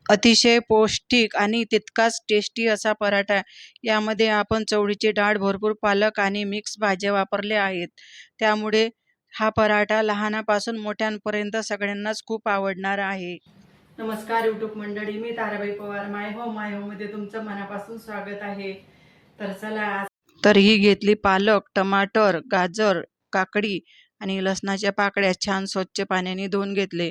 अतिशय पौष्टिक आणि तितकाच टेस्टी असा पराठा. यामध्ये आपण चवळीची डाळ, भरपूर पालक आणि मिक्स भाज्या वापरल्या आहेत. त्यामुळे हा पराठा लहानापासून मोठ्यांपर्यंत सगळ्यांनाच खूप आवडणार आहे. नमस्कार यूट्यूब मंडळी, मी ताराबाई पवार. माय होम मध्ये तुमचं मनापासून स्वागत आहे. तर चला, तर ही घेतली पालक, टमाटर, गाजर, काकडी आणि लसणाच्या पाकळ्या छान स्वच्छ पाण्याने धुवून घेतले.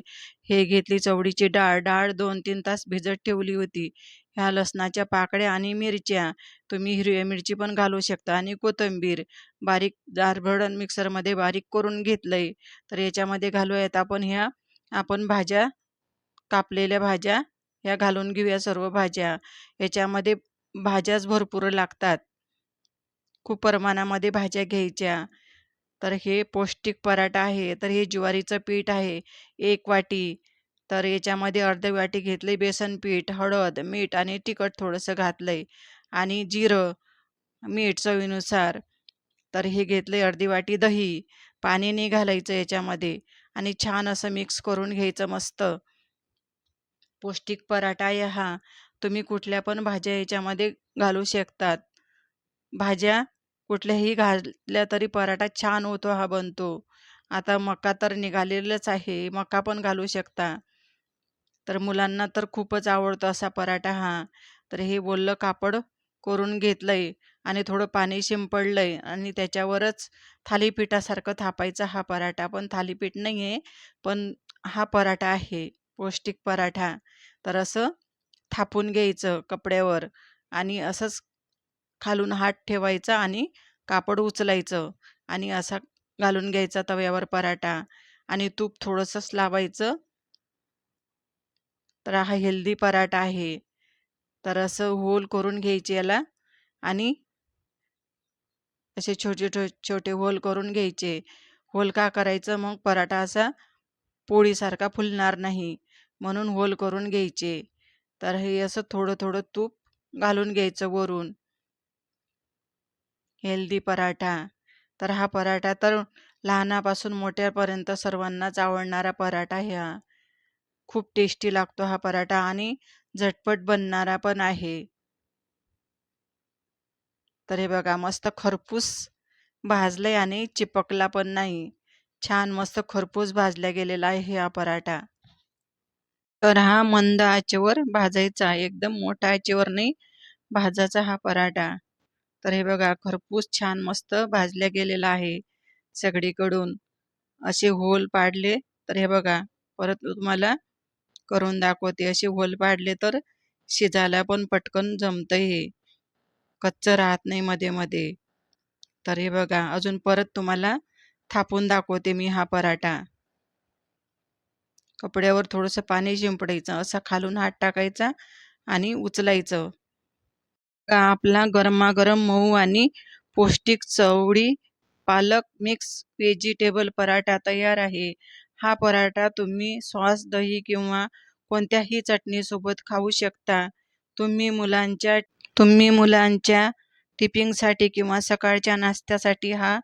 हे घेतली चवळीची डाळ. डाळ 2-3 तास भिजत ठेवली होती. ह्या लसणाच्या पाकळ्या आणि मिरच्या, तुम्ही हिरव्या मिरची पण घालू शकता, आणि कोथिंबीर बारीक जारभरण मिक्सरमध्ये बारीक करून घेतलंय. तर याच्यामध्ये घालूयात आपण भाज्या, कापलेल्या भाज्या ह्या घालून घेऊया सर्व भाज्या. याच्यामध्ये भाज्याच भरपूर लागतात. खूप प्रमाणामध्ये भाज्या घ्यायच्या. तर हे पौष्टिक पराठा आहे. तर हे ज्वारीचं पीठ आहे 1 वाटी. तर याच्यामध्ये अर्धी वाटी घेतले बेसन पीठ, हळद, मीठ आणि तिखट थोडंसं घातलंय, आणि जिरं, मीठ चवीनुसार. तर हे घेतले अर्धी वाटी दही. पाणी नाही घालायचं याच्यामध्ये, आणि छान असं मिक्स करून घ्यायचं मस्त. पौष्टिक पराठा आहे हा. तुम्ही कुठल्या पण भाज्या याच्यामध्ये घालू शकतात. भाज्या कुठल्याही घातल्या तरी पराठा छान होतो, हा बनतो. आता मका तर निघालेलंच आहे, मका पण घालू शकता. तर मुलांना तर खूपच आवडतो असा पराठा हा. तर हे ओलं कापड करून घेतलंय आणि थोडं पाणी शिंपडलंय, आणि त्याच्यावरच थालीपीठासारखं थापायचा हा पराठा. पण थालीपीठ नाही आहे, पण हा पराठा आहे, पौष्टिक पराठा. तर असं थापून घ्यायचं कपड्यावर, आणि असंच खालून हात ठेवायचा आणि कापड उचलायचं, आणि असा घालून घ्यायचा तव्यावर पराठा, आणि तूप थोडंसंच लावायचं. तर हा हेल्दी पराठा आहे. तर असं होल करून घ्यायचे याला, आणि असे छोटे छोटे होल करून घ्यायचे. होल का करायचं, मग पराठा असा पोळीसारखा फुलणार नाही, म्हणून होल करून घ्यायचे. तर हे असं थोडं थोडं तूप घालून घ्यायचं वरून. हेल्दी पराठा. तर हा पराठा तर लहानापासून मोठ्यापर्यंत सर्वांनाच आवडणारा पराठा आहे हा. खूप टेस्टी लागतो हा पराठा, आणि झटपट बनणारा पण आहे. तर हे बघा, मस्त खरपूस भाजलंय आणि चिपकला पण नाही. छान मस्त खरपूस भाजला गेलेला आहे हा पराठा. तर हा मंद आचेवर भाजायचा, एकदम मोठ्या आचेवर नाही भाजायचा हा पराठा. तर हे बघा, खरपूस छान मस्त भाजल्या गेलेला आहे सगळीकडून. असे होल पाडले. तर हे बघा, परत तुम्हाला करून दाखवते. असे होल पाडले तर शिजायला पण पटकन जमतंय हे. कच्चं राहत नाही मध्ये मध्ये. तर हे बघा, अजून परत तुम्हाला थापून दाखवते मी हा पराठा. कपड्यावर थोडंसं पाणी शिंपडायचं, असा खालून हात टाकायचा आणि उचलायचं. का आपला गरमागरम मऊ आणि पौष्टिक चवळी पालक मिक्स व्हेजिटेबल पराठा तयार आहे. हा पराठा तुम्ही सॉस, दही किंवा कोणत्याही चटणीसोबत खाऊ शकता. तुम्ही मुलांच्या तुम्ही मुलांच्या टिफिनसाठी किंवा सकाळच्या नाश्त्यासाठी हा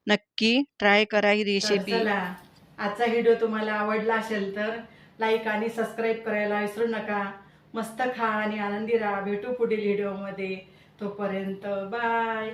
नक्की ट्राय करा ही रेसिपी. चला, आजचा व्हिडिओ तुम्हाला आवडला असेल तर लाईक आणि सबस्क्राईब करायला विसरू नका. मस्त खा आणि आनंदी राहा. भेटू पुढील व्हिडिओमध्ये. तोपर्यंत बाय.